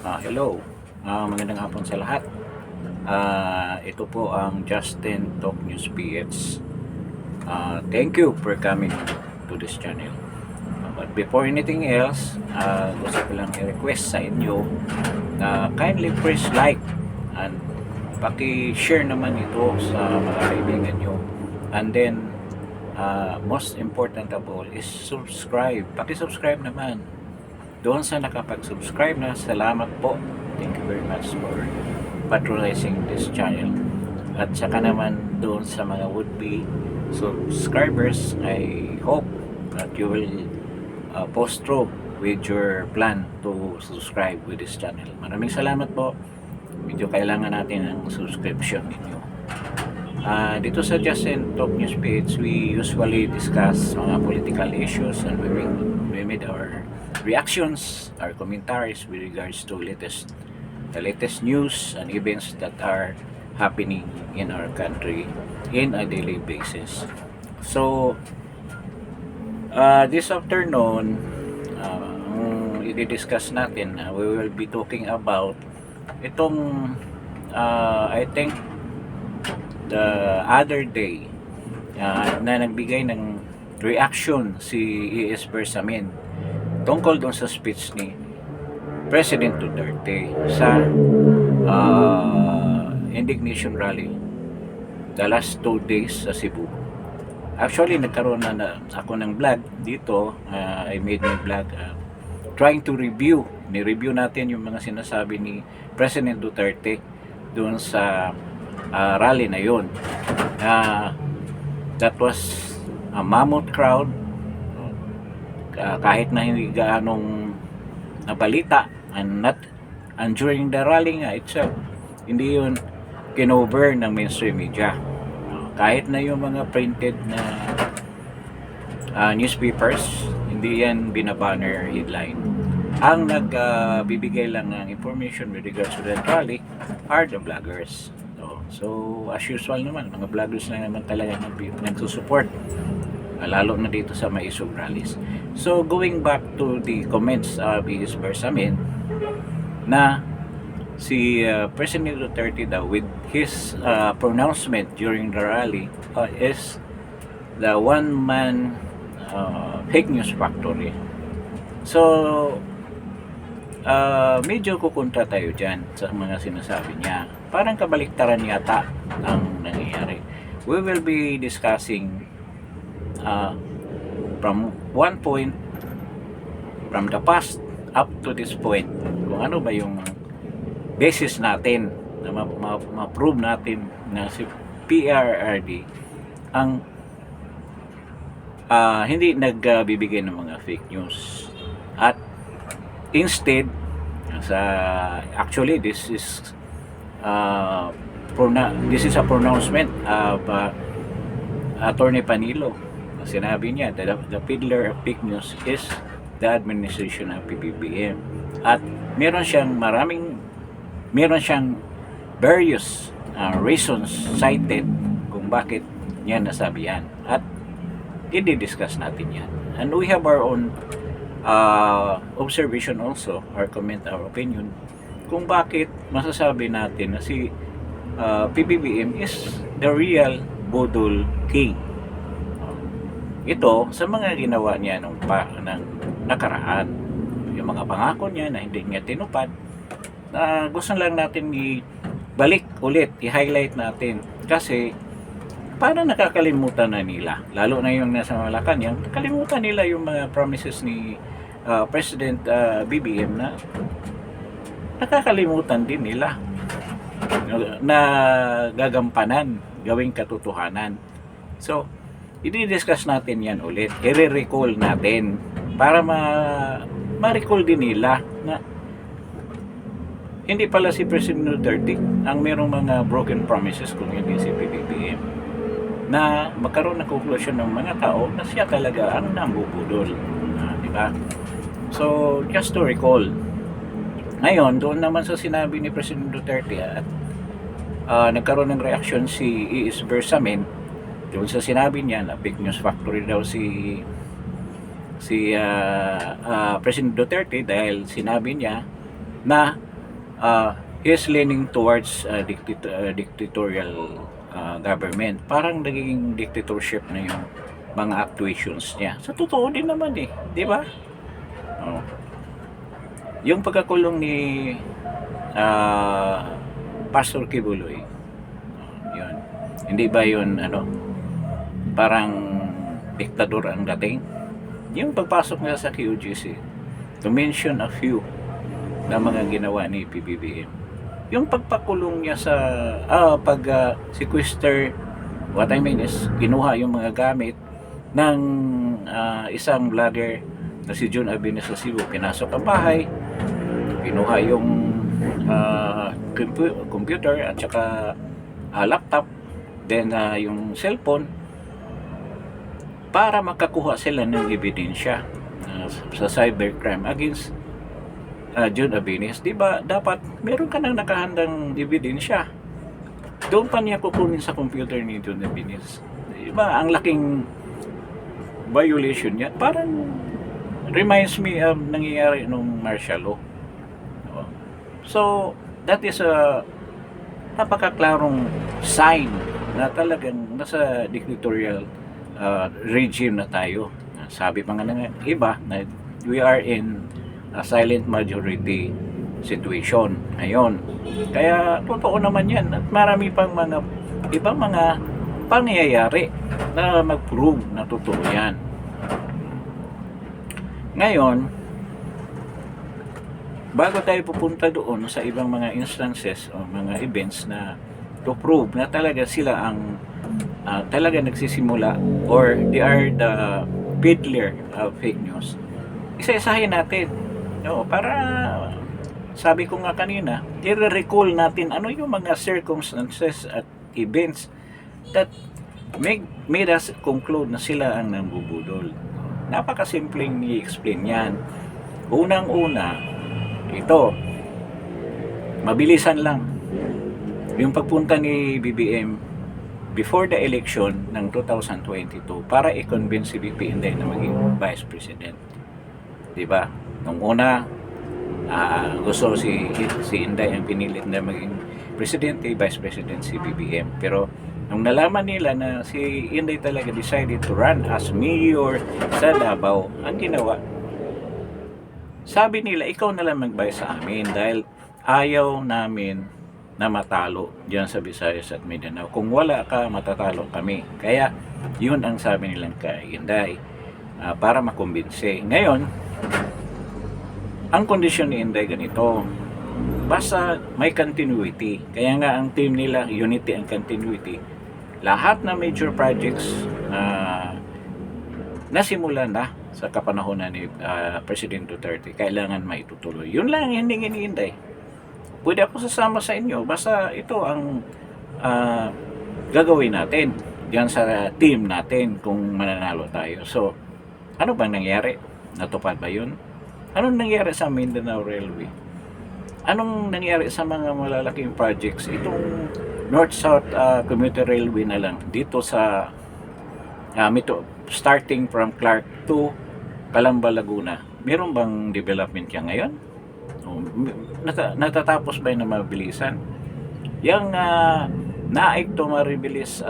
Hello, magandang hapon sa lahat. Ito po ang Justin Talk News PH. Thank you for coming to this channel. But before anything else, gusto ko lang i-request sa inyo na kindly press like and paki-share naman ito sa mga kaibigan nyo. And then, most important of all is subscribe. Paki-subscribe naman. Doon sa nakapag-subscribe na, salamat po. Thank you very much for patronizing this channel. At saka naman doon sa mga would-be subscribers, I hope that you will post through with your plan to subscribe with this channel. Maraming salamat po. Medyo kailangan natin ang subscription ninyo. Dito sa Justin Talk News page, we usually discuss mga political issues and we made our reactions, our commentaries with regards to the latest news and events that are happening in our country in a daily basis. So, this afternoon, i-discuss natin, we will be talking about itong, I think, the other day, na nagbigay ng reaction si E.S. Bersamin tungkol doon sa speech ni President Duterte sa indignation rally the last 2 days sa Cebu. Actually, nagkaroon na ako ng vlog dito. I made my vlog trying to ni-review natin yung mga sinasabi ni President Duterte doon sa rally na yun. That was a mammoth crowd. Kahit na hindi gaanong nabalita and during the rally nga itself, hindi yun kinover ng mainstream media. Kahit na yung mga printed na newspapers, hindi yan binabanner headline. Ang nagbibigay lang ng information with regards to that rally are the vloggers. So as usual naman, mga vloggers na naman talaga nagsusupport, lalo na dito sa may isog rallies. So going back to the comments of E.S. Bersamin, na si President Duterte daw with his pronouncement during the rally is the one-man fake news factory. So medyo kukontra tayo dyan sa mga sinasabi niya. Parang kabaliktaran yata ang nangyayari. We will be discussing from one point, from the past up to this point, kung ano ba yung basis natin na ma-prove natin na si PRRD ang hindi nagbibigay ng mga fake news. At instead, actually this is a pronouncement of Attorney Panilo. Sinabi niya that the peddler of fake news is the administration of PBBM. At meron siyang various reasons cited kung bakit niya nasabi yan. At i-discuss natin yan. And we have our own observation also, our comment, our opinion, kung bakit masasabi natin na si PBBM is the real budol king. Ito sa mga ginawa niya ng nakaraan, yung mga pangako niya na hindi niya tinupad, gusto lang natin i-balik ulit, i-highlight natin kasi para nakakalimutan na nila, lalo na yung nasa Malacanang, nakalimutan nila yung mga promises ni President BBM na nakakalimutan din nila na gagampanan, gawing katotohanan. So i-discuss natin yan ulit, i-recall natin para ma-recall din nila na hindi pala si President Duterte ang merong mga broken promises kung hindi si PBBM, na magkaroon ng conclusion ng mga tao na siya talaga ang nambubudol, di ba? So just to recall, ngayon doon naman sa sinabi ni President Duterte at nagkaroon ng reaction si E.S. Bersamin doon sa sinabi niya na fake news factory daw si President Duterte dahil sinabi niya na he's leaning towards dictatorial government. Parang naging dictatorship na yung mga actuations niya. Sa totoo din naman eh, di ba? Oh. Yung pagkakulong ni Pastor Kibuloy, yun. Hindi ba yun parang diktador ang dating? Yung pagpasok nila sa QGC, to mention a few na mga ginawa ni PBBM. Yung pagpakulong niya sa sequester, what I mean is kinuha yung mga gamit ng isang vlogger na si Jun Abines sa Cebu, pinasok ang bahay, kinuha yung computer at saka laptop, then yung cellphone, para makakuha sila ng ebidensya sa cybercrime against Jun Abines. Diba dapat meron ka nang nakahandang ebidensya, doon pa niya kukunin sa computer ni Jun Abines. Diba ang laking violation niya? Parang reminds me of nangyayari nung martial law. So that is a napakaklarong sign na talagang nasa dictatorial regime na tayo. Sabi pa nga ng iba na we are in a silent majority situation ngayon. Kaya totoo naman yan, at marami pang mga ibang mga pangyayari na mag-prove na totoo yan. Ngayon, bago tayo pupunta doon sa ibang mga instances o mga events na to prove na talaga sila ang talaga nagsisimula or they are the peddler of fake news, isa-isahin natin. Para sabi ko nga kanina, i-recall natin ano yung mga circumstances at events that made us conclude na sila ang nambubudol. Napakasimpleng i-explain yan. Unang-una, ito, mabilisan lang. Yung pagpunta ni BBM before the election ng 2022 para i-convince si VP Inday na maging Vice President. Diba? Nung una, gusto si Inday ang pinilit na maging Presidente, Vice President si BBM. Pero nung nalaman nila na si Inday talaga decided to run as mayor sa Davao, ang ginawa, sabi nila, ikaw na lang magbay sa amin dahil ayaw namin na matalo dyan sa Visayas at Mindanao. Kung wala ka, matatalo kami. Kaya yun ang sabi nilang kay Inday para makumbinse. Ngayon, ang kondisyon ni Inday ganito, basta may continuity. Kaya nga ang team nila, unity and continuity. Lahat na major projects nasimulan na sa kapanahonan ni President Duterte, kailangan maitutuloy. Yun lang ang hindi hinihintay. Pwede ako sasama sa inyo, basta ito ang gagawin natin diyan sa team natin kung mananalo tayo. So, ano bang nangyari? Natupad ba yun? Anong nangyari sa Mindanao Railway? Anong nangyari sa mga malalaking projects? Itong North-South Commuter Railway na lang dito sa starting from Clark to Calamba, Laguna. Meron bang development yan ngayon? Natatapos ba yun na mabilisan? Yung naik to maribilis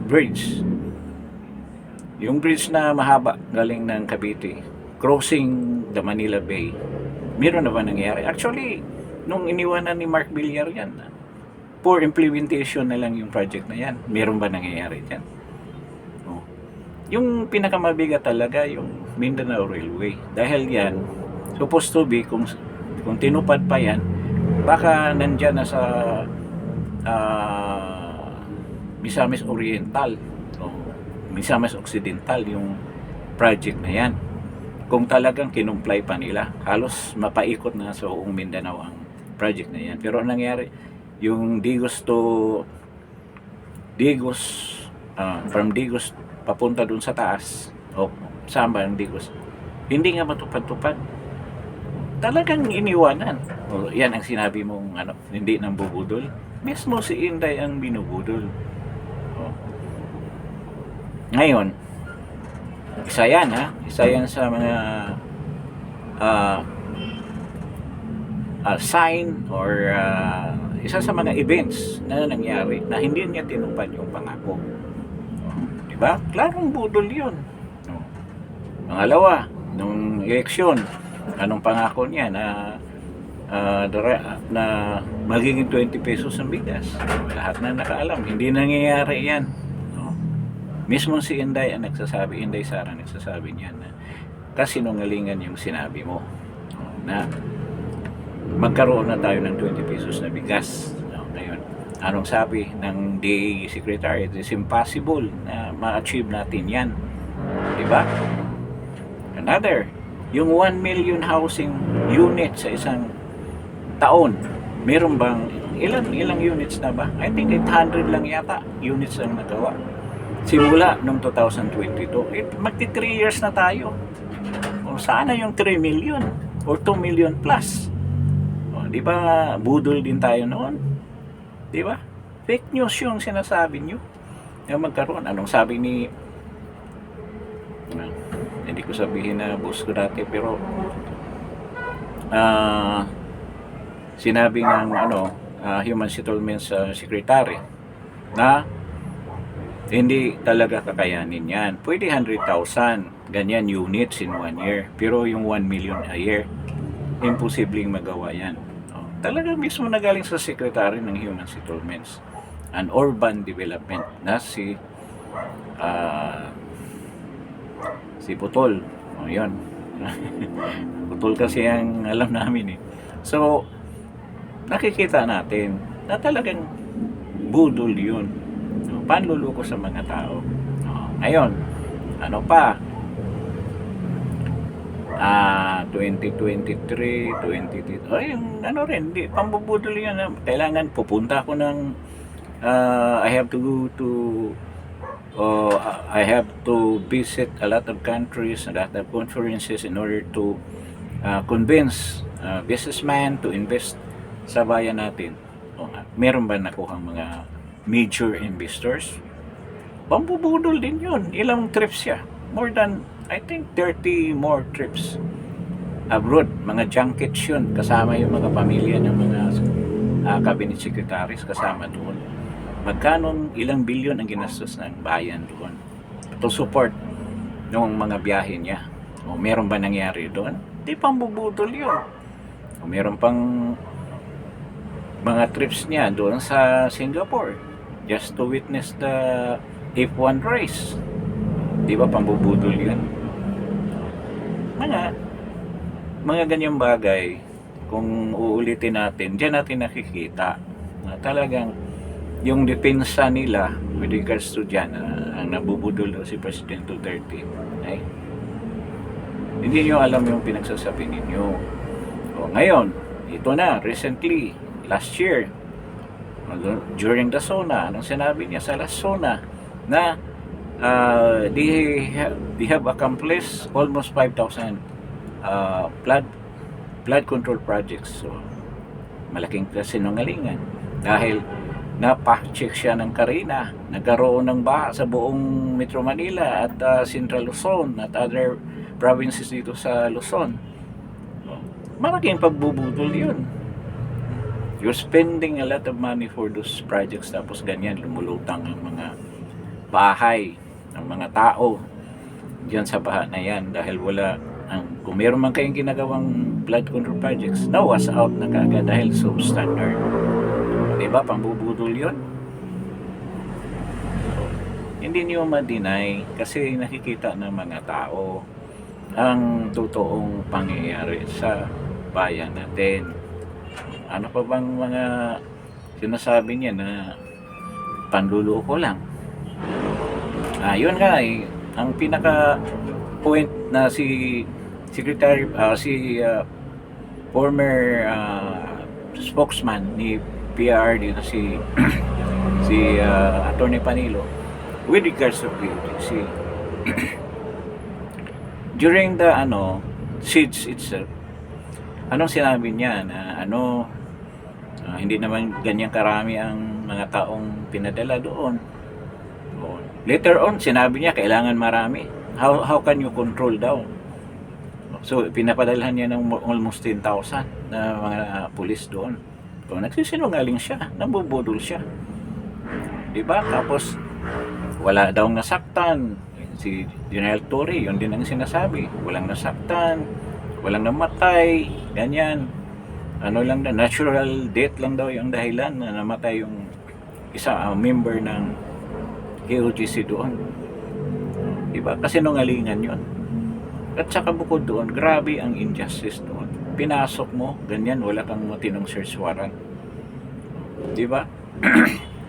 bridge. Yung bridge na mahaba galing ng Cavite, crossing the Manila Bay, meron na ba nangyari? Actually, nung iniwanan ni Mark Villar yan, for implementation na lang yung project na yan. Meron ba nangyayari dyan? Yung pinakamabigat talaga yung Mindanao Railway. Dahil yan, supposed to be, kung tinupad pa yan, baka nandyan na sa Misamis Oriental o Misamis Occidental yung project na yan. Kung talagang kinumply pa nila, halos mapaikot na sa buong Mindanao ang project na yan. Pero ang nangyari, yung from Digos papunta dun sa taas o samba ng Digos, hindi nga matupad-tupad. Talagang iniwanan. Yan ang sinabi mong hindi nang bubudol. Mismo si Inday ang binubudol. Ngayon, isa yan sa mga sign or isa sa mga events na nangyari na hindi niya tinupad yung pangako. Di ba? Klarong budol yun. Pangalawa, nung eleksyon, anong pangako niya na na magiging 20 pesos ang bigas. Lahat na nakaalam, hindi nangyayari yan. Mismo si Inday ang nagsasabi, Inday Sara nagsasabi niyan na kasinungalingan yung sinabi mo na magkaroon na tayo ng 20 pesos na bigas. Ngayon, anong sabi ng DA Secretary? It is impossible na ma-achieve natin yan. Diba? Another, yung 1 million housing unit sa isang taon, meron bang ilang units na ba? I think 800 lang yata units ang nagawa simula noong 2022. Magti 3 years na tayo. O sana yung 3 million or 2 million plus. O, di ba budol din tayo noon? Di ba? Fake news yung sinasabi nyo. Yung magkaroon, anong sabi ni hindi ko sabihin na boss ko dati, pero sinabi ng Human Settlements Secretary na hindi talaga kakayanin yan. Pwede 100,000 ganyan units in 1 year, pero yung 1 million a year, imposibleng magawa yan. Talaga mismo na galing sa Secretary ng Human Settlements and Urban Development na si Putol. Yun. Putol kasi ang alam namin eh. So, nakikita natin na talagang budol yun. Panluloko sa mga tao. Ngayon, ano pa? 2023, 2022. Yung rin, di, pambubudol yan. Kailangan pupunta ako ng I have to go to I have to visit a lot of countries, a lot of conferences in order to convince businessmen to invest sa bayan natin. Meron ba nakuhang mga major investors? Pambubudol din yun. Ilang trips siya? More than, I think, 30 more trips abroad. Mga junkets yun. Kasama yung mga pamilya ng mga cabinet secretaries kasama doon. Magkano, ilang bilyon ang ginastos ng bayan doon to support ng mga biyahe niya. O meron ba nangyari doon? Di pambubudol yun. O meron pang mga trips niya doon sa Singapore just to witness the F1 race. Di ba pambubudol yun? Mga ganyang bagay, kung uulitin natin, diyan natin nakikita na talagang yung depensa nila with regards to dyan, ang nabubudol daw si President Duterte, ay hindi nyo alam yung pinagsasabi ninyo. O ngayon, ito na, recently, last year, during the SONA, anong sinabi niya sa last SONA, na they have accomplished almost 5,000 flood control projects. So, malaking kasinungalingan. Dahil napacheck siya ng Carina, nagkaroon ng baha sa buong Metro Manila at Central Luzon at other provinces dito sa Luzon. Malaking pagbubudol yun. You're spending a lot of money for those projects, tapos ganyan, lumulutang ang mga bahay ng mga tao diyan sa baha na yan dahil wala kung meron man kayong ginagawang flood control projects, na was out na kaagad dahil substandard. Diba, pambubudol yun? Hindi niyo ma-deny kasi nakikita ng mga tao ang totoong pangyayari sa bayan natin. Ano pa bang mga sinasabi niya na panluloko lang? Yun nga eh, ang pinaka point na si Secretary, former spokesman ni PRRD na si Attorney Panilo with regards to PUTC during the siege itself, anong sinabi niya na hindi naman ganyan karami ang mga taong pinadala doon. Later on sinabi niya kailangan marami. How can you control daw? So, pinapadalhan niya ng almost 10,000 na mga pulis doon. So, nagsisinungaling siya, nabubudol siya. Diba? Tapos, wala daw nasaktan. Si General Torre, yun din ang sinasabi. Walang nasaktan, walang namatay, ganyan. Ano lang na, natural death lang daw yung dahilan na namatay yung isang member ng KOGC doon. Diba? Kasi nungalingan yun. At saka bukod doon, grabe ang injustice doon. Pinasok mo, ganyan, wala kang matinong search warrant. Diba?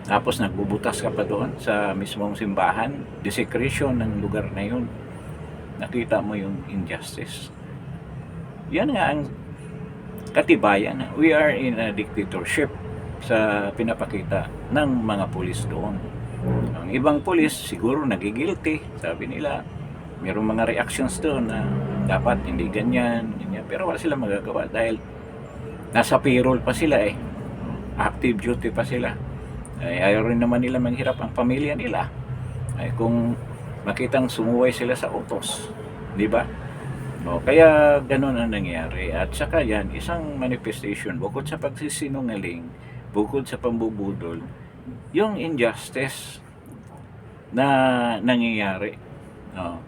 Tapos nagbubutas ka pa doon sa mismong simbahan, desecration ng lugar na yun. Nakita mo yung injustice. Yan nga ang katibayan. We are in a dictatorship sa pinapakita ng mga pulis doon. Ang ibang pulis siguro nagigilty, sabi nila. Mayroong mga reactions doon na dapat hindi ganyan, ganyan. Pero wala silang magagawa dahil nasa payroll pa sila eh. Active duty pa sila. Ay, ayaw rin naman nila manghirap ang pamilya nila. Ay, kung makitang sumuway sila sa utos, di ba? No, kaya ganun ang nangyari. At saka yan, isang manifestation, bukod sa pagsisinungaling, bukod sa pambubudol, yung injustice na nangyayari. No,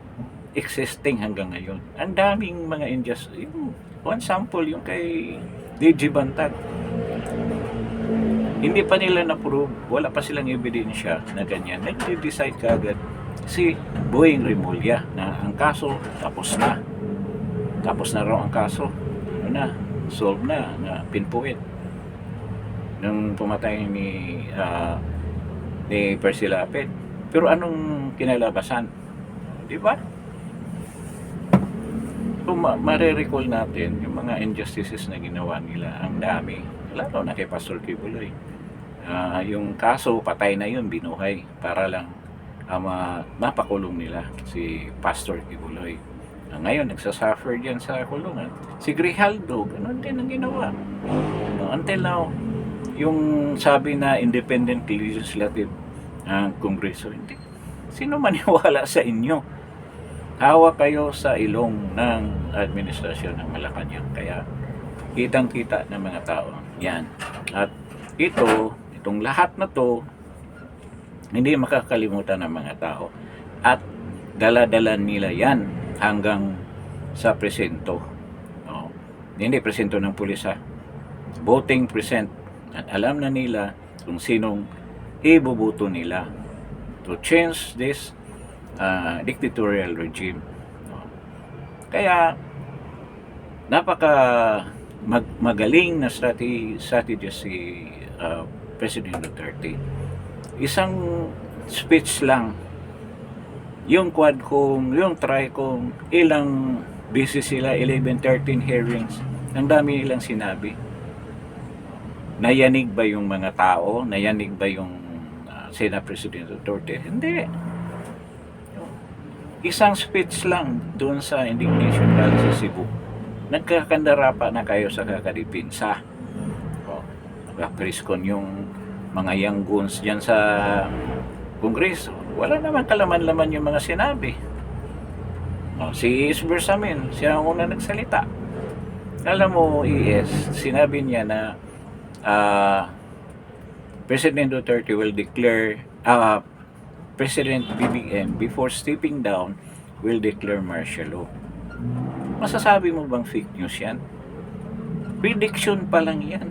existing hanggang ngayon. Ang daming mga injustice. Yung one sample, yung kay DJ Bantag. Hindi pa nila na-prove, wala pa silang ebidensya na ganyan. Nag-decide kaagad si Boying Rimulya na ang kaso tapos na. Tapos na raw ang kaso. Ano na, solve na pinpoint. Nung pumatay ni Percy Lapid. Pero anong kinalabasan? Di ba? So, marirecall natin yung mga injustices na ginawa nila. Ang dami. Lalo na kay Pastor Kibuloy. Yung kaso, patay na yun, binuhay. Para lang mapakulong nila si Pastor Kibuloy. Ngayon, nagsasuffer dyan sa kulungan. Si Grijaldo, ganun din ang ginawa. Until now, yung sabi na independent legislative kongreso, hindi. Sino maniwala sa inyo? Hawak kayo sa ilong ng administrasyon ng Malacanang. Kaya, kitang-kita ng mga tao. Yan. At itong lahat na to, hindi makakalimutan ng mga tao. At dala-dala nila yan hanggang sa presento. No? Hindi presento ng pulis ha. Voting present. At alam na nila kung sinong ibubuto nila to change this dictatorial regime. No? Kaya napaka magaling na strategy si President Duterte. Isang speech lang, yung Quadcom, yung Tricom, ilang busy sila, 11, 13 hearings, ang dami nilang sinabi. Nayanig ba yung mga tao? Nayanig ba yung Senate President Duterte? Hindi. Isang speech lang doon sa indignation rally sa Cebu. Nagkakandara pa na kayo sa kakadipinsa. Nagka-preskon yung mga young goons dyan sa Kongreso. Wala naman kalaman-laman yung mga sinabi. Si Is Bersamin, siya ang una nagsalita. Alam mo, ES, sinabi niya na President Duterte will declare President BBM before stepping down will declare martial law. Masasabi mo bang fake news yan? Prediction pa lang yan.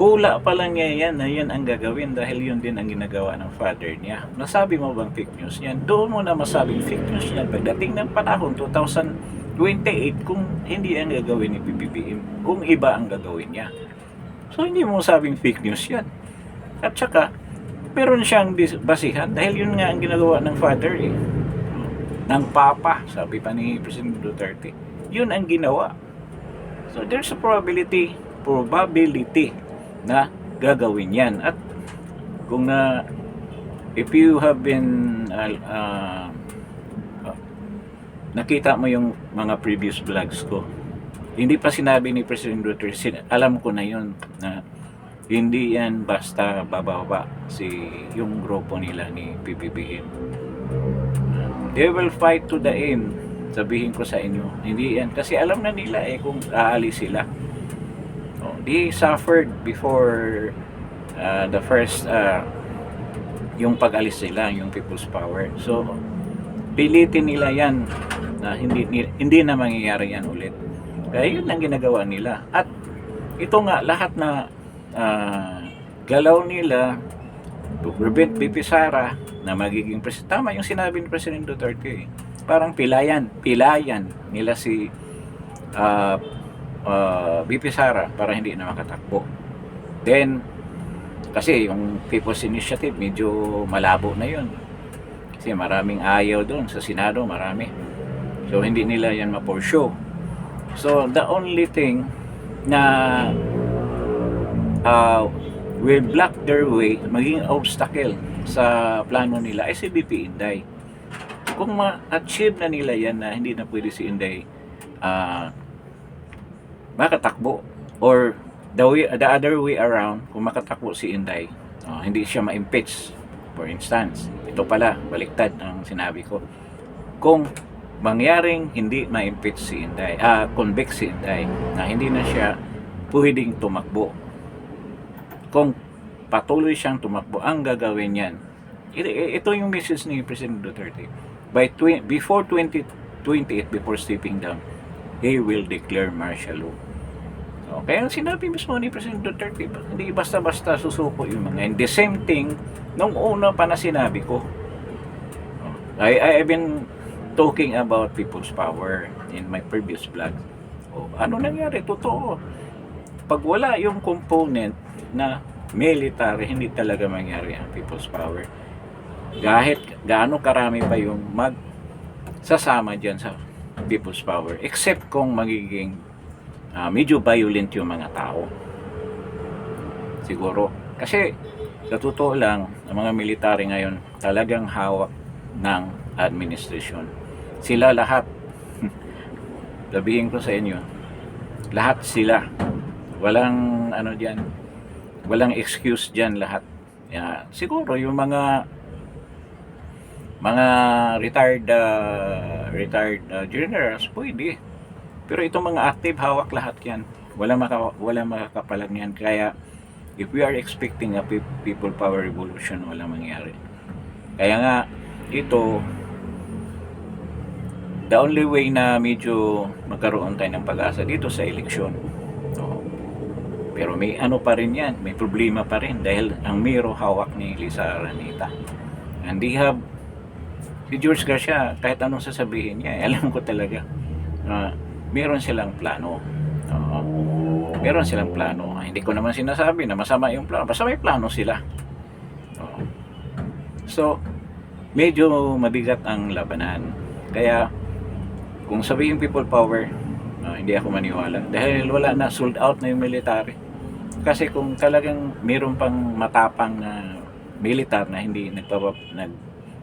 Hula pa lang niya yan na yan ang gagawin dahil yun din ang ginagawa ng father niya. Masabi mo bang fake news yan? Doon mo na masabing fake news yan pagdating ng panahon 2028 kung hindi ang gagawin ni BBM, kung iba ang gagawin niya. So hindi mo sabing fake news yan. At saka meron siyang basihan dahil yun nga ang ginagawa ng father eh. Ng papa, sabi pa ni President Duterte. Yun ang ginawa. So there's a probability na gagawin yan. At kung if you have been nakita mo yung mga previous vlogs ko, hindi pa sinabi ni President Duterte, alam ko na yun na hindi yan basta bababa yung grupo nila ni PBBM. They will fight to the end sabihin ko sa inyo, hindi yan. Kasi alam na nila kung aalis sila. They suffered before the first, yung pag-alis nila, yung People's Power. So, pilitin nila yan na hindi na mangyayari yan ulit. Kaya yun ang ginagawa nila. At ito nga, lahat na galaw nila to prevent BP Sara na magiging presidente. Tama yung sinabi ni President Duterte. Parang pilayan nila si BP Sara para hindi na makatakbo. Then, kasi yung People's Initiative medyo malabo na yun. Kasi maraming ayaw doon sa Senado, marami. So, hindi nila yan ma-pursue. So, the only thing na will block their way, maging obstacle sa plano nila ay si BP Inday. Kung ma-achieve na nila yan na hindi na pwede si Inday makatakbo, or the other way around, kung makatakbo si Inday, hindi siya ma-impeach, for instance. Ito pala, baliktad ang sinabi ko. Kung mangyaring hindi ma-impeach si Inday, convict si Inday, na hindi na siya pwedeng tumakbo, kung patuloy siyang tumakbo, ang gagawin yan, ito yung message ni President Duterte. Before 2028, before stepping down, he will declare martial law. Kaya sinabi mismo ni President Duterte, hindi basta-basta susuko yung mga. And the same thing, nung una pa na sinabi ko, I've been talking about People's Power in my previous vlog. Ano nangyari? Totoo. Pag wala yung component na military, hindi talaga mangyari ang People's Power. Kahit gaano karami pa yung sasama dyan sa People's Power, except kung magiging medyo violent yung mga tao. Siguro. Kasi sa totoo lang, ang mga military ngayon talagang hawak ng administration. Sila lahat, sabihin ko sa inyo, lahat sila. Walang dyan, walang excuse dyan lahat. Siguro yung mga retired generals, pwede. Pero itong mga active, hawak lahat yan. Walang makakapalag yan. Kaya, if we are expecting a people power revolution, walang mangyari. Kaya nga, ito, the only way na medyo magkaroon tayo ng pag-asa dito sa eleksyon. Pero may pa rin yan, may problema pa rin dahil ang Miro hawak ni Lisa Araneta. And they have, si George Garcia, kahit anong sasabihin niya, alam ko talaga, meron silang plano. Meron silang plano. Hindi ko naman sinasabi na masama yung plano. Basta may plano sila. So, medyo mabigat ang labanan. Kaya, kung sabihin people power, hindi ako maniwala. Dahil wala na, sold out na yung military. Kasi kung talagang meron pang matapang na militar na hindi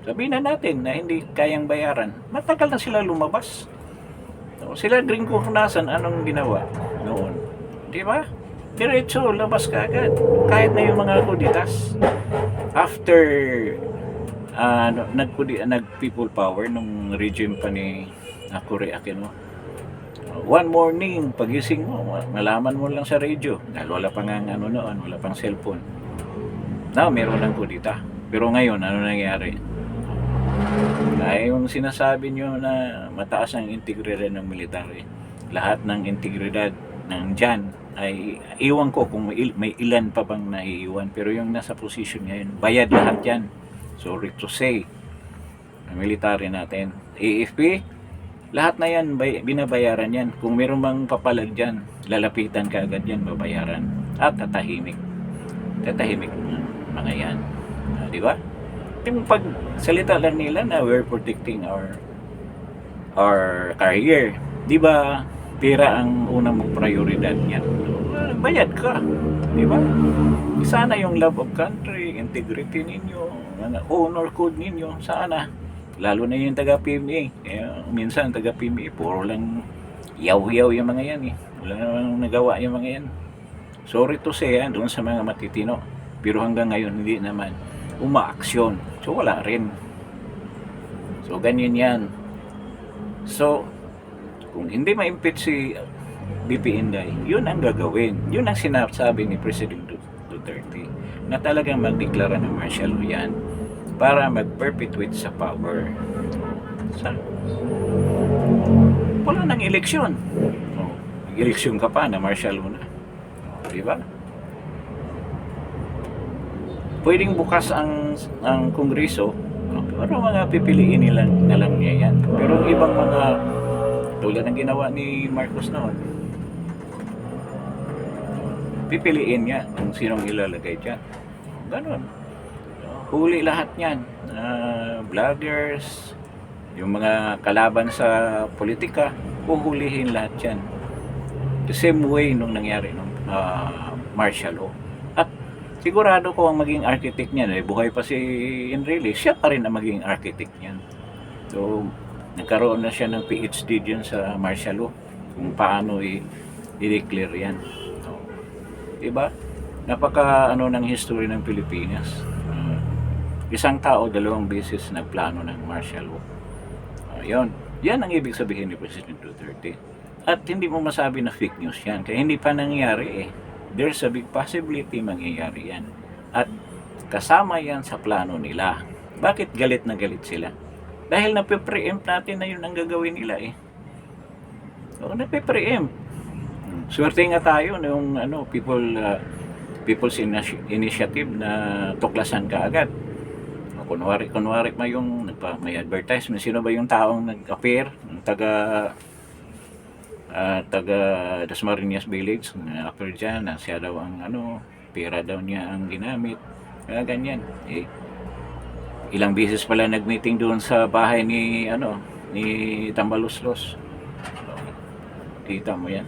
sabihin na natin na hindi kayang bayaran, matagal na sila lumabas. Sila Gringo Hunasan, anong ginawa noon? Di ba? Diretso, labas ka agad. Kahit na yung mga kuditas. After nag-people power nung regime pa ni Cory Aquino, one morning, pagising mo, malaman mo lang sa radio. Dahil wala pang noon, wala pang cellphone. Meron ng kudita. Pero ngayon, ano nangyari? Ay yung sinasabi nyo na mataas ang integridad ng military, lahat ng integridad ng dyan ay iwan ko kung may ilan pa bang naiiwan, pero yung nasa position ngayon, bayad lahat yan. Sorry to say, ang military natin, AFP, lahat na yan binabayaran yan. Kung meron bang papalag dyan, lalapitan ka agad yan, babayaran at tatahimik mga yan. Di ba? Yung pagsalita lang nila na we're protecting our career, di ba? Pera ang unang mong prioridad niyan. Bayad ka, di ba? Sana yung love of country, integrity ninyo, mga honor code ninyo, sana. Lalo na yung taga-PMA. Minsan taga-PMA, puro lang yaw-yaw yung mga yan. Wala namang nagawa yung mga yan. Sorry to say, doon sa mga matitino. Pero hanggang ngayon, hindi naman umaaksyon. So, wala rin. So, ganyan yan. So, kung hindi ma-impeach si BP Inday, yun ang gagawin. Yun ang sinasabi ni President Duterte na talagang magdeklara ng martial law yan para mag-perpetuate sa power. Sa, wala nang eleksyon. Oh, eleksyon ka pa na martial law na. Oh, di ba? Pwedeng bukas ang Kongreso, pero mga pipiliin nilang na lang niya yan. Pero ibang mga tulad ng ginawa ni Marcos noon, pipiliin niya kung sinong ilalagay dyan. Ganon. Huli lahat yan. Vloggers, yung mga kalaban sa politika, huhulihin lahat yan. The same way nung nangyari nung martial law. At sigurado ko ang maging architect niyan, buhay pa si Enrile, siya pa rin ang maging architect niyan. So, nagkaroon na siya ng PhD diyan sa martial law, kung paano i-declare yan. So, diba? Napaka ng history ng Pilipinas. Isang tao, 2 beses nagplano ng martial law. Yan ang ibig sabihin ni President Duterte. At hindi mo masabi na fake news yan, kaya hindi pa nangyari There's a big possibility mangyayari yan. At kasama yan sa plano nila. Bakit galit na galit sila? Dahil nape-preempt natin na yun ang gagawin nila So, nape-preempt. Swerte nga tayo yung people's initiative na tuklasan ka agad. Kunwari pa yung may advertisement. Sino ba yung taong nag-appear? Taga Dasmariñas Village, appear dyan, siya daw ang pera daw niya ang ginamit. Kaya ganyan. Ilang beses pala nag-meeting doon sa bahay ni Tambaluslos. Kita mo yan.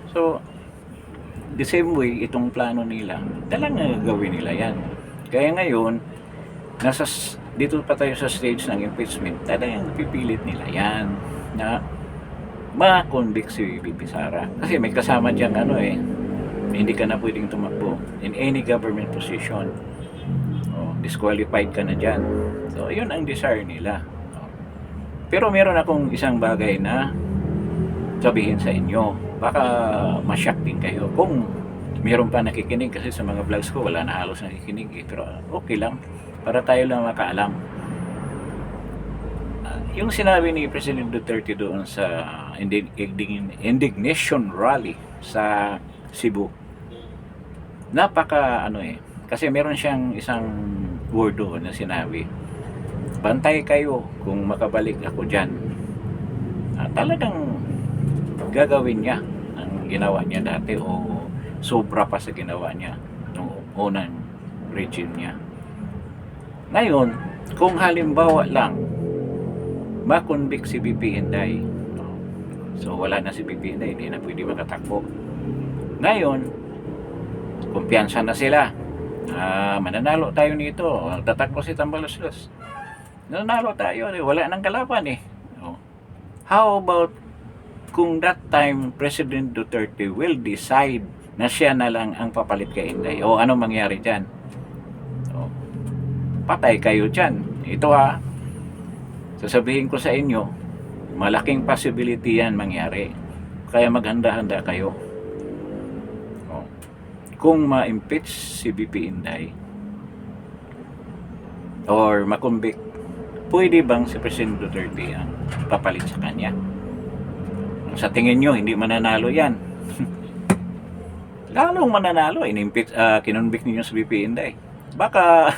So, the same way, itong plano nila, talagang gagawin nila yan. Kaya ngayon, dito pa tayo sa stage ng impeachment, talagang pipilit nila yan na ma-convict si BP Sara. Kasi may kasama dyan hindi ka na pwedeng tumakbo in any government position. Disqualified ka na dyan. So, yun ang desire nila. Pero meron akong isang bagay na sabihin sa inyo. Baka ma-shock din kayo. Kung meron pa nakikinig, kasi sa mga vlogs ko, wala na halos nakikinig. Pero okay lang. Para tayo lang makaalam. Yung sinabi ni President Duterte doon sa indignation rally sa Cebu, napaka kasi meron siyang isang word doon na sinabi, bantay kayo kung makabalik ako dyan. Talagang gagawin niya ang ginawa niya dati o sobra pa sa ginawa niya nung unang regime niya. Ngayon, kung halimbawa lang ma-convict si BP Inday, so wala na si BP Inday, hindi na pwede makatakbo. Ngayon, kumpiyansa na sila. Mananalo tayo nito. Tatakbo si Tambaluslos. Nanalo tayo. Wala nang kalaban How about kung that time President Duterte will decide na siya na lang ang papalit kay Inday? Anong mangyari dyan? Patay kayo dyan. Ito sasabihin ko sa inyo, malaking possibility yan mangyari. Kaya maghanda-handa kayo. Kung ma-impeach si BP Inday or ma-convict, pwede bang si President Duterte ang papalit sa kanya? Sa tingin nyo, hindi mananalo yan. Lalong mananalo. Kinonvict ninyo si BP Inday. Baka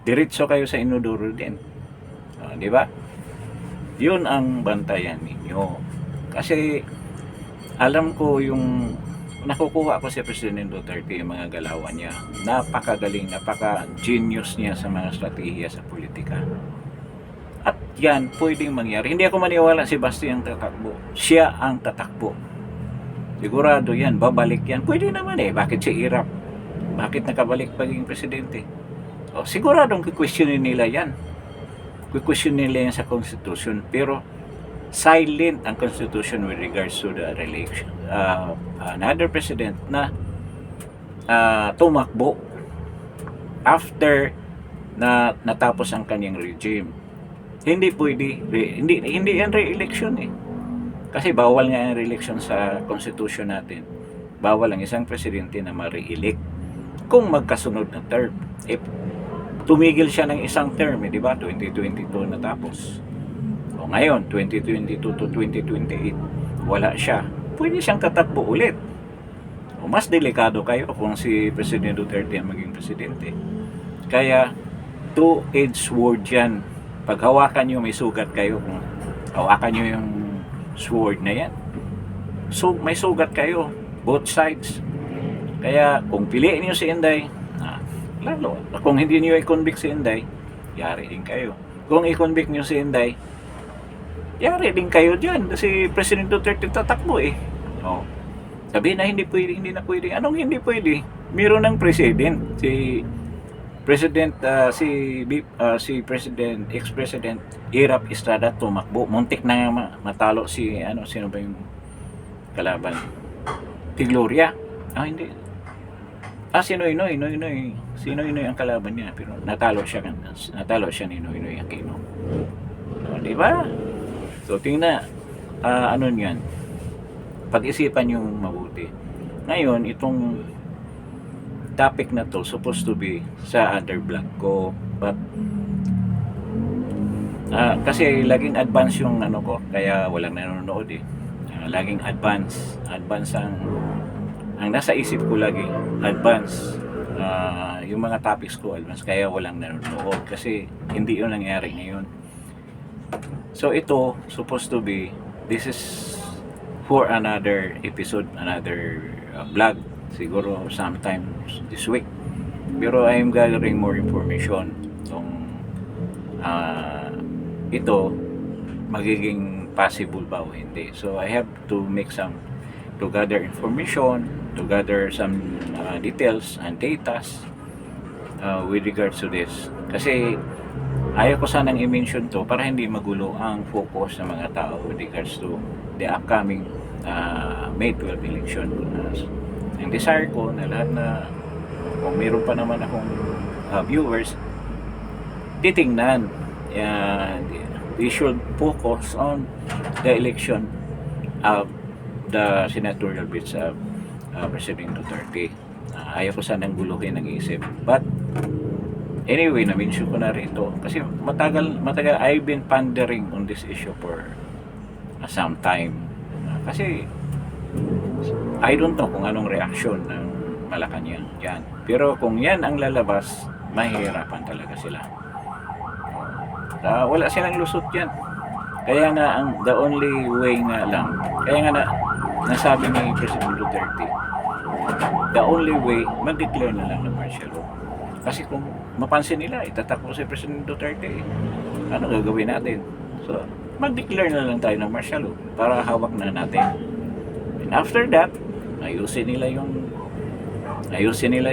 diretso kayo sa inodoro din. Di ba? Yun ang bantayan ninyo. Kasi alam ko yung nakukuha ko si President Duterte, yung mga galawan niya. Napakagaling, napaka-genius niya sa mga strategiya sa politika. At yan, pwedeng mangyari. Hindi ako maniwala si Basti ang tatakbo. Siya ang tatakbo. Sigurado yan, babalik yan. Pwede naman Bakit si Irap? Bakit nakabalik pagiging presidente? Siguradong questionin nila yan. Question nila yan sa Constitution. Pero silent ang Constitution with regards to the election. Another president na tumakbo after na natapos ang kanyang regime. Hindi pwede, hindi yan re-election eh. Kasi bawal nga ang re-election sa constitution natin. Bawal ang isang presidente na ma-re-elect kung magkasunod na term. If tumigil siya ng isang term, di ba? 2022 natapos. O ngayon, 2022 to 2028, wala siya. Pwede siyang tatakbo ulit. O mas delikado kayo kung si President Duterte ang maging presidente. Kaya, two-edged sword yan. Pag hawakan nyo, may sugat kayo. Kung hawakan nyo yung sword na yan, so may sugat kayo, both sides. Kaya, kung piliin nyo si Inday, lalo, kung hindi nyo i-convict si Inday, yari din kayo. Kung i-convict nyo si Inday, yari din kayo dyan. Kasi President Duterte tatakbo eh. Oh. Sabi na hindi pwede, hindi na pwede. Anong hindi pwede? Meron ng president. Si President, si President, ex-President Irap Estrada tumakbo. Muntik na nga matalo si, sino ba yung kalaban? Si Gloria. Hindi. Si Noynoy. Si Noynoy ang kalaban niya. Pero natalo siya ni Noynoy Aquino. Di ba? So, tingnan, niyan, pag-isipan yung mabuti. Ngayon, itong topic na to supposed to be sa other vlog ko, but kasi laging advance yung ko, kaya walang nanonood eh. Laging advance ang nasa isip ko lagi, advance. Yung mga topics ko advance, kaya walang nanonood kasi hindi yun nangyari ngayon. So ito supposed to be, this is for another episode, another vlog, siguro sometime this week. Pero I am gathering more information kung ito magiging possible ba o hindi. So I have to make some, to gather information, to gather some details and datas with regards to this. Kasi ayaw ko sanang i-mention to para hindi magulo ang focus ng mga tao with regards to the upcoming May 12 election. Ang desire ko na lahat na kung mayroon pa naman akong viewers, titingnan, they should focus on the election of the senatorial bids of President Duterte. Ayaw ko sanang guluhin ang isip, but anyway, na-mention ko na rin ito kasi matagal I've been pondering on this issue for some time. Kasi I don't know kung anong reaksyon ng Malacanang yan. Pero kung yan ang lalabas, mahihirapan talaga sila. Wala silang lusot yan. Kaya nga the only way nga lang, kaya nga nasabi ni President Duterte, the only way, mag-declare na lang ng martial law. Kasi kung mapansin nila, itatakbo si President Duterte, ano gagawin natin? So, mag-declare na lang tayo ng martial law para hawak na natin. And after that, ayusin nila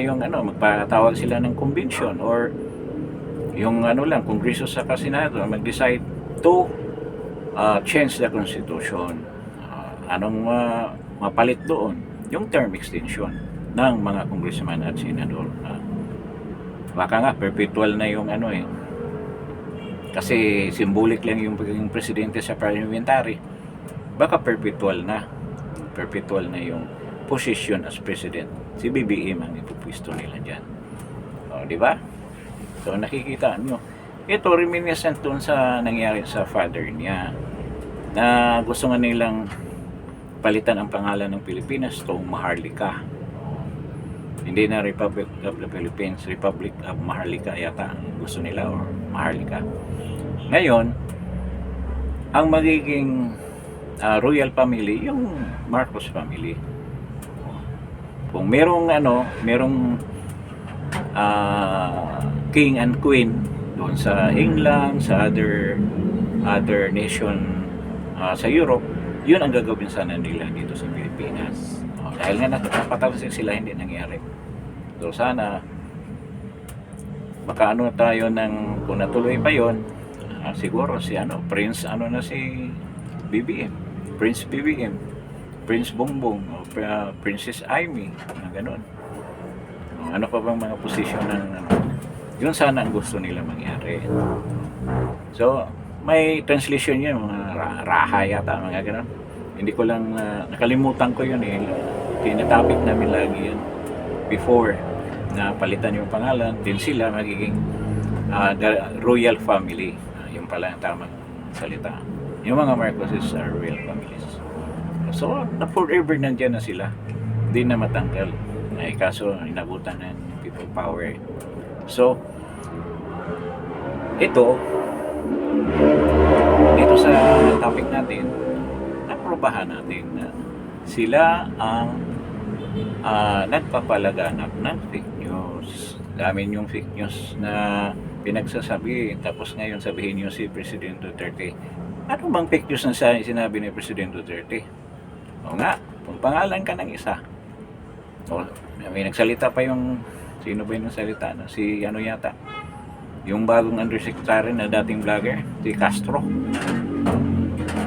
yung magpatawag sila ng convention or yung Kongreso sa Senado mag-decide to change the Constitution. Anong mapalit doon? Yung term extension ng mga congressman at senador. Baka nga perpetual na yung kasi symbolic lang yung pagiging presidente sa parliamentary. Baka perpetual na yung position as president. Si BBM ang ipupwisto nila dyan. Di ba? So nakikita nyo, ito reminiscent dun sa nangyari sa father niya na gusto nga nilang palitan ang pangalan ng Pilipinas to Maharlika. Hindi na Republic of the Philippines, Republic of Maharlika yata ang gusto nila, or Maharlika. Ngayon, ang magiging royal family, yung Marcos family. Kung merong king and queen doon sa England, sa other nation sa Europe, yun ang gagawin sana nila dito sa Pilipinas. Dahil nga napatapos sila, hindi nangyari. So sana baka tayo kung natuloy pa yon, siguro si Prince BBM, Prince BBM, Prince Bongbong, o Princess Amy, ganun. Ano pa bang mga posisyon ng yun sana ang gusto nila mangyari. So may translation yun, mga raha yata, mga ganun. Hindi ko lang, nakalimutan ko yun eh. Tinatopic namin lagi yun before na palitan yung pangalan, din sila magiging the royal family. Yung pala ang tamang salita. Yung mga Marcoses are royal families. So, na forever nandyan na sila. Hindi na matanggal. Ay, kaso, inabutan ng people power. So, ito, dito sa topic natin, naprobahan natin na sila ang nagpapalaganap ng fake news. Dami yung fake news na pinagsasabi. Tapos ngayon sabihin nyo si President Duterte. Ano bang fake news na sinabi ni President Duterte? O nga, kung pangalan ka ng isa. O, may nagsalita pa yung, sino ba yung nagsalita? No? Si ano yata? Yung bagong undersecretary na dating vlogger, si Castro.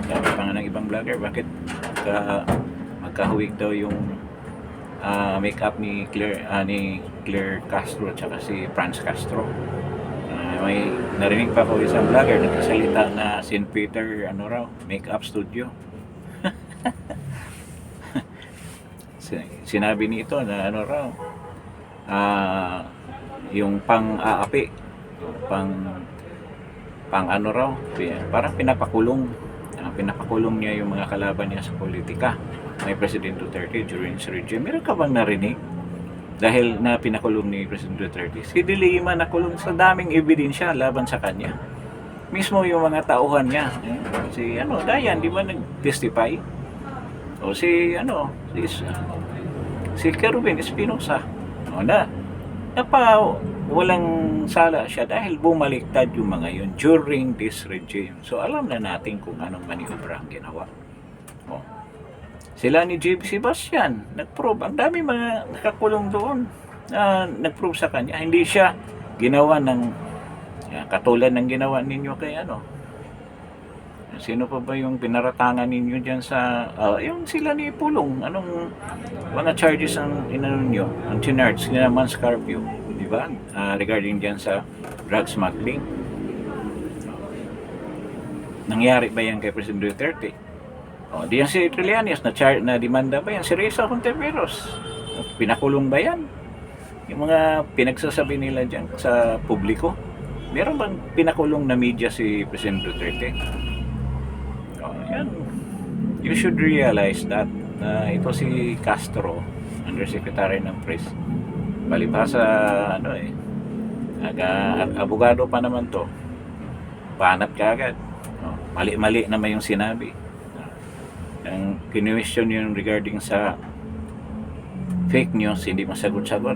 Sabi pa nga ng ibang vlogger, bakit magkahuwig daw yung make-up ni Claire Castro at saka si Franz Castro. May narinig pa ko isang vlogger nagsasalita na St. Peter make-up studio. Sinabi nito na yung pang-aapi, parang pinapakulong niya yung mga kalaban niya sa politika. May President Duterte during his regime. Meron ka bang narinig? Dahil na pinakulong ni President Duterte. Si De Lima nakulong sa daming ebidensya laban sa kanya. Mismo yung mga tauhan niya. Si Dayan, di ba nag-testify? O si Kerwin Espinosa. Walang sala siya dahil bumaliktad yung mga yun during this regime. So alam na natin kung anong maniobra ang ginawa. Sila ni JB Sebastian, nag-prove. Ang dami mga nakakulong doon na nag-prove sa kanya. Hindi siya ginawa ng katulad ng ginawa ninyo kay Sino pa ba yung pinaratangan ninyo dyan sa yung sila ni Pulong? Anong mga charges ang inano nyo? Ang chinards, naman Scarpio, di ba? Regarding dyan sa drug smuggling. Nangyari ba yan kay President Duterte? Diyan si Trillanes na demanda ba yan? Si Reza Hontiveros, pinakulong ba yan? Yung mga pinagsasabi nila dyan sa publiko, meron bang pinakulong na media si President Duterte? Yan. You should realize that ito si Castro, Undersecretary ng Press, palibhasa abogado pa naman to, panat ka agad. Mali-mali naman yung sinabi. Ang kinu-question yun regarding sa fake news, hindi masagot-sagot.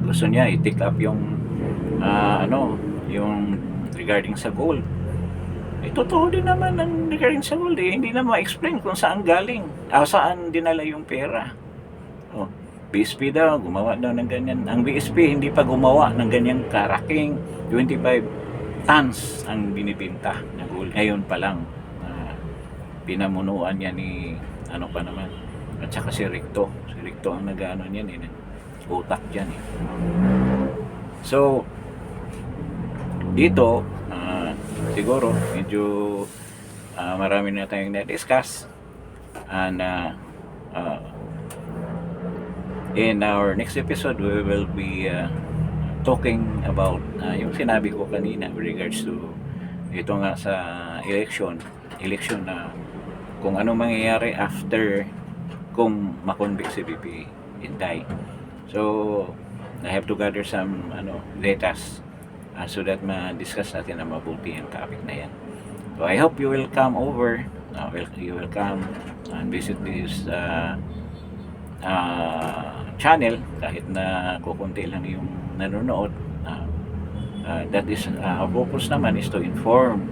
Gusto niya i-take up yung yung regarding sa gold. Totoo din naman ang regarding sa gold. Hindi na ma-explain kung saan galing, saan dinala yung pera. BSP daw, gumawa daw ng ganyan. Ang BSP hindi pa gumawa ng ganyang karaking 25 tons ang binibinta na gold. Ngayon pa lang. Pinamunuan niya ni pa naman, at saka si Ricto ang nag-ano niyan utak dyan So dito siguro medyo marami na tayong na-discuss, and in our next episode we will be talking about yung sinabi ko kanina with regards to ito nga sa election na kung ano mangyayari after kung makonvict si BP Inday. So I have to gather some data so that ma-discuss natin na mabuti ang topic na yan. So I hope you will come over, you will come and visit this channel, kahit na kukunti lang yung nanonood. That is our purpose naman is to inform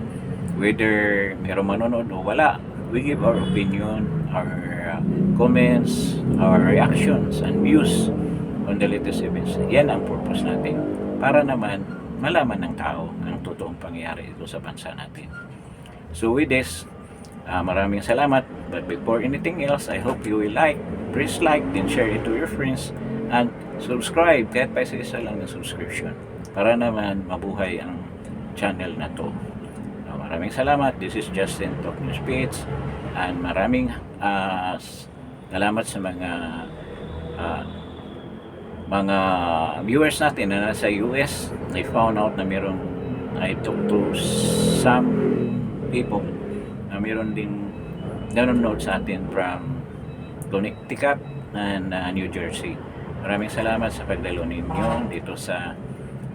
whether meron manonood o wala. We give our opinion, our comments, our reactions and views on the latest events. Yan ang purpose natin, para naman malaman ng tao ang totoong pangyayari dito sa bansa natin. So with this, maraming salamat. But before anything else, I hope you will please like, then share it to your friends, and subscribe kahit pa isa lang ng subscription, para naman mabuhay ang channel na to. Maraming salamat. This is Justin Talk News Page, and maraming salamat sa mga viewers natin na nasa US. I found out na I talked to some people na meron din nanonood sa atin from Connecticut and New Jersey. Maraming salamat sa pagdalo ninyo dito sa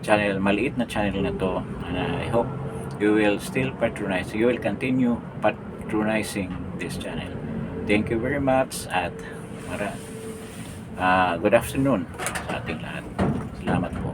channel, maliit na channel na to, and I hope you will still patronize, you will continue patronizing this channel. Thank you very much at good afternoon sa ating lahat. Salamat po.